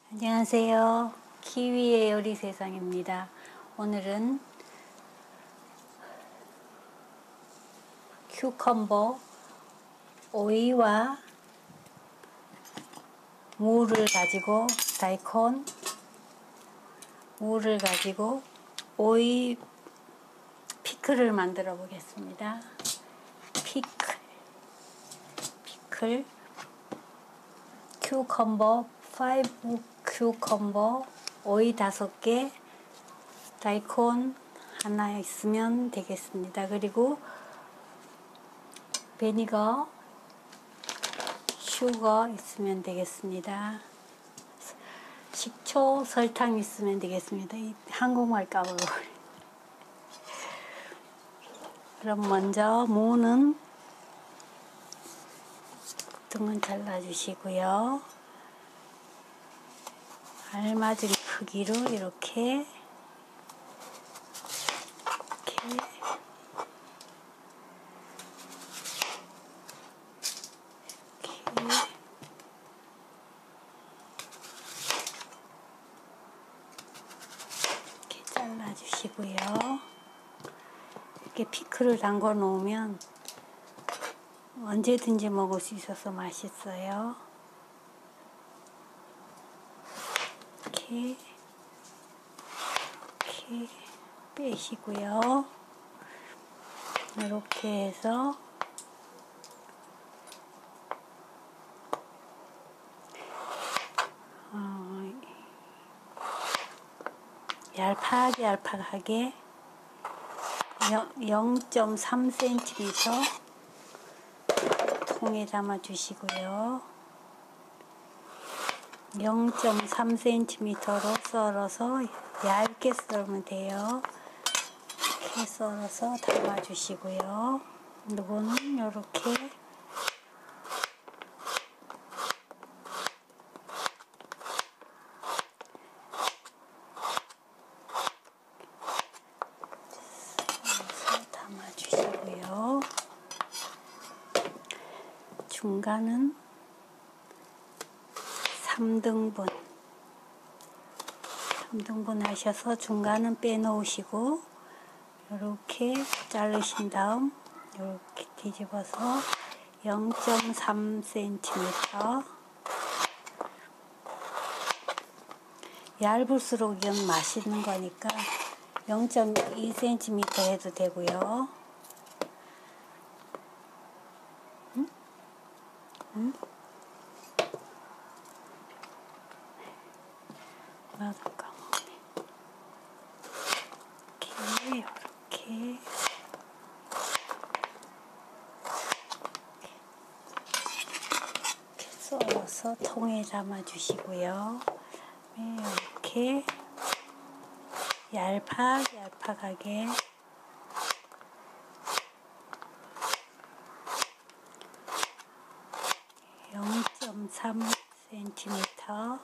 안녕하세요. 키위의 요리 세상입니다. 오늘은 큐컴버 오이와 무를 가지고 다이콘 무를 가지고 오이 피클을 만들어 보겠습니다. 피클 큐컴버 5 큐컴버 오이 5개 다이콘 하나 있으면 되겠습니다. 그리고 베니거 슈거 있으면 되겠습니다. 식초 설탕 있으면 되겠습니다. 한국말 까먹어. 그럼 먼저 무는 등은 잘라주시고요. 알맞은 크기로 이렇게 잘라주시고요. 이렇게 피클을 담궈 놓으면 언제든지 먹을 수 있어서 맛있어요. 이렇게 빼시고요. 이렇게 해서 얄팍하게 0.3cm 통에 담아 주시고요. 0.3cm로 썰어서 얇게 썰면 돼요. 이렇게 썰어서 담아 주시고요. 이거는 이렇게 담아주시고요. 중간은 3등분 하셔서 중간은 빼놓으시고 이렇게 자르신 다음 이렇게 뒤집어서 0.3cm 얇을수록 이건 맛있는 거니까 0.2cm 해도 되고요. 나도 까먹네. 이렇게 썰어서 통에 담아 주시고요. 이렇게 얄팍하게 0.3cm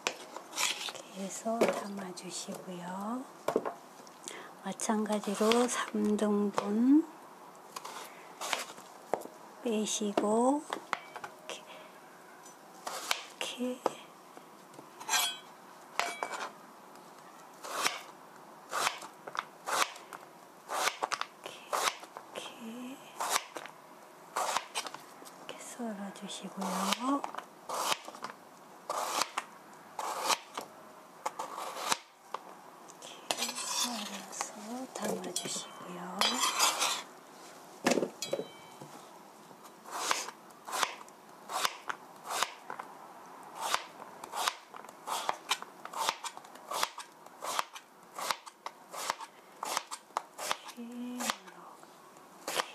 이렇게 해서 담아 주시고요. 마찬가지로 3등분 빼시고 이렇게 썰어주시고요. 이렇게 썰어서 담아주시고요.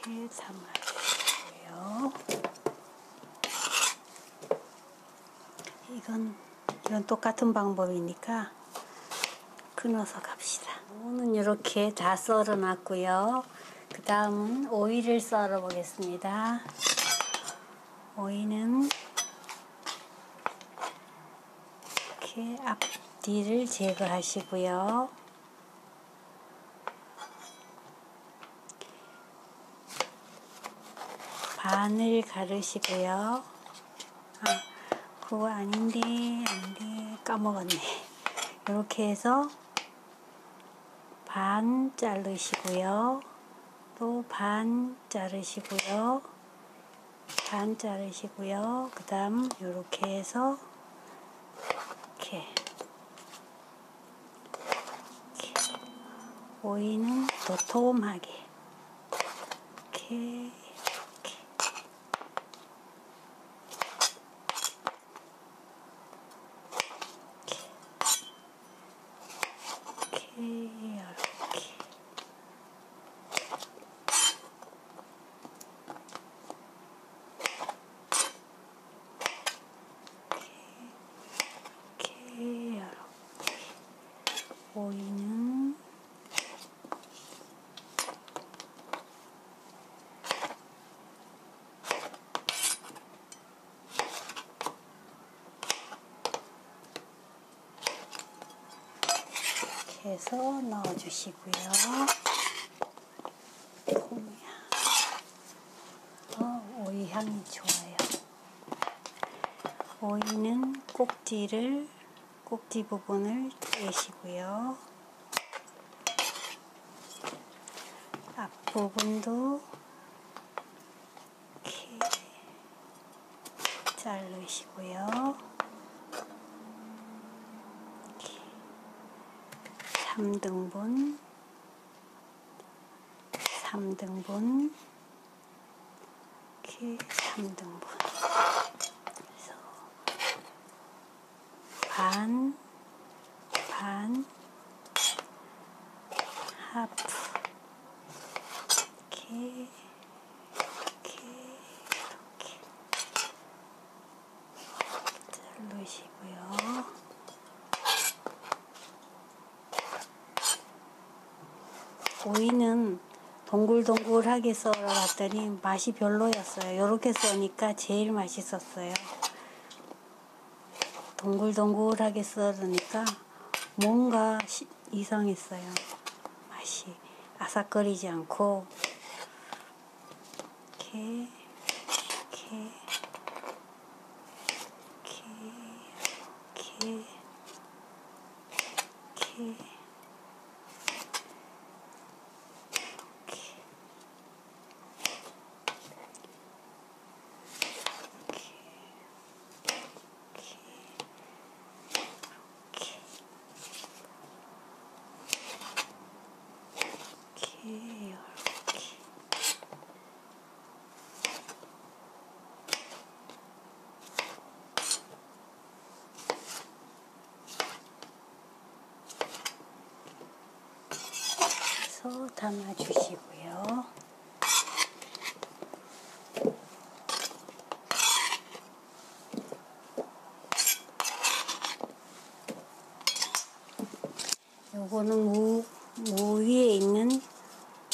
이렇게 담아주시고요. 이건 똑같은 방법이니까 끊어서 갑시다. 무는 이렇게 다 썰어 놨고요. 그 다음은 오이를 썰어 보겠습니다. 오이는 이렇게 앞뒤를 제거하시고요. 반을 가르시고요. 그거 아닌데 까먹었네. 이렇게 해서 반 자르시고요. 또 반 자르시고요. 반 자르시고요. 그 다음 이렇게 해서 이렇게 오이는 도톰하게 이렇게 오이는 이렇게 해서 넣어주시고요. 오이 향이 좋아요. 오이는 꼭지 부분을 떼시고요. 앞부분도 이렇게 자르시고요. 이렇게 3등분 이렇게 3등분 그래서 반 하프 이렇게 자르시고요. 오이는 동글동글하게 썰어봤더니 맛이 별로였어요. 이렇게 써니까 제일 맛있었어요. 동글동글하게 썰으니까 뭔가 이상했어요. 맛이 아삭거리지 않고 이렇게 해서 담아주시고요. 요거는 무 위에 있는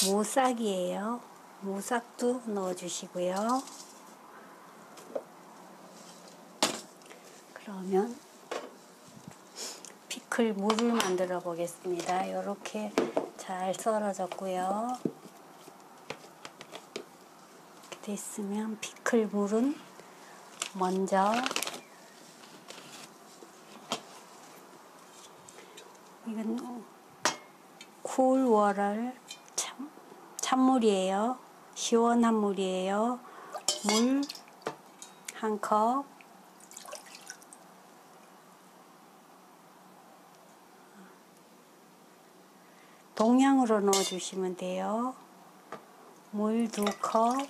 무싹이에요. 무싹도 넣어주시고요. 그러면 피클 물을 만들어 보겠습니다. 이렇게 잘 썰어졌고요. 이렇게 됐으면 피클 물은 먼저 이건 쿨워럴 찬물이에요. 시원한 물이에요. 물 1컵 동량으로 넣어주시면 돼요. 물 2컵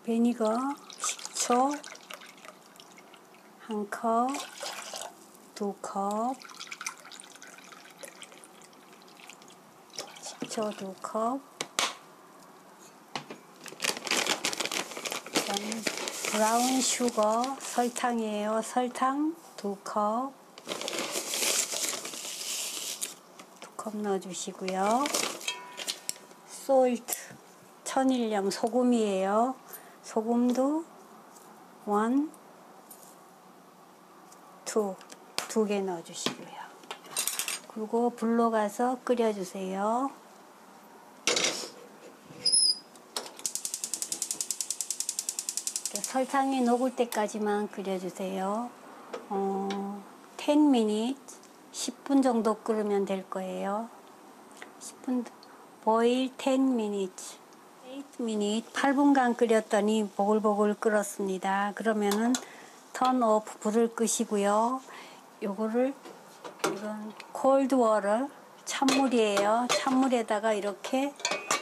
비니거 식초 1컵 2컵 식초 2컵 브라운 슈거 설탕이에요. 설탕 2컵 넣어주시고요. 솔트 천일염 소금이에요. 소금도 1, 2 개 넣어주시고요. 그리고 불로 가서 끓여주세요. 설탕이 녹을 때까지만 끓여주세요. 10 minutes, 10분 정도 끓으면 될 거예요. 10분, boil 10 minutes, 8 minutes, 8분간 끓였더니 보글보글 끓었습니다. 그러면은 turn off, 불을 끄시고요. 이건 cold water, 찬물이에요. 찬물에다가 이렇게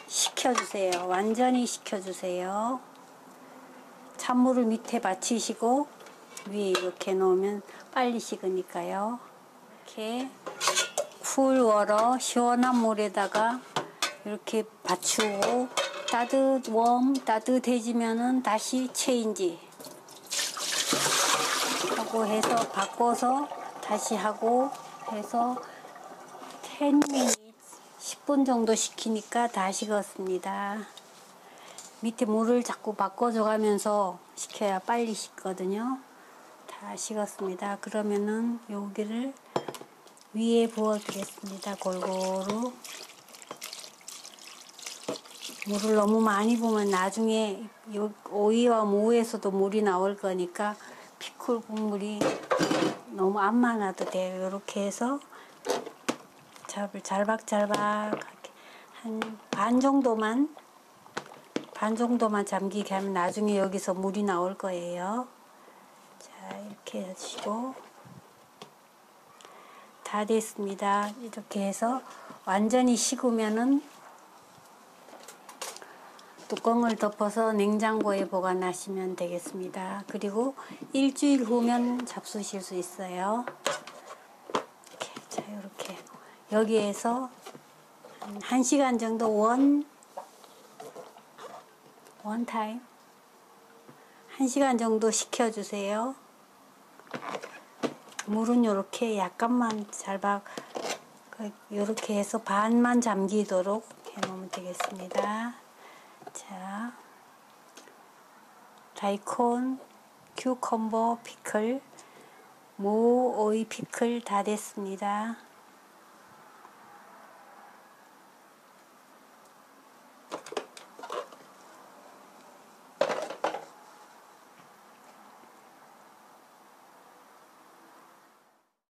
식혀주세요. 완전히 식혀주세요. 찬물을 밑에 받치시고 위에 이렇게 놓으면 빨리 식으니까요. 이렇게 쿨워터, 시원한 물에다가 이렇게 받치고 따뜻해지면은 다시 체인지 하고 해서 바꿔서 다시 하고 해서 10 minutes, 10분 정도 식히니까 다 식었습니다. 밑에 물을 자꾸 바꿔줘 가면서 식혀야 빨리 식거든요. 다 식었습니다. 그러면은 여기를 위에 부어 주겠습니다. 골고루. 물을 너무 많이 부으면 나중에 오이와 무에서도 물이 나올 거니까 피클 국물이 너무 안 많아도 돼요. 이렇게 해서 잘박잘박하게 한 반 정도만 잠기게 하면 나중에 여기서 물이 나올 거예요. 자, 이렇게 하시고 다 됐습니다. 이렇게 해서 완전히 식으면은 뚜껑을 덮어서 냉장고에 보관하시면 되겠습니다. 그리고 일주일 후면 잡수실 수 있어요. 자, 이렇게 여기에서 한 1시간 정도 원 타임 1시간 정도 식혀주세요. 물은 이렇게 약간만 이렇게 해서 반만 잠기도록 해놓으면 되겠습니다. 자, 다이콘, 큐컴버 피클, 무, 오이 피클 다 됐습니다.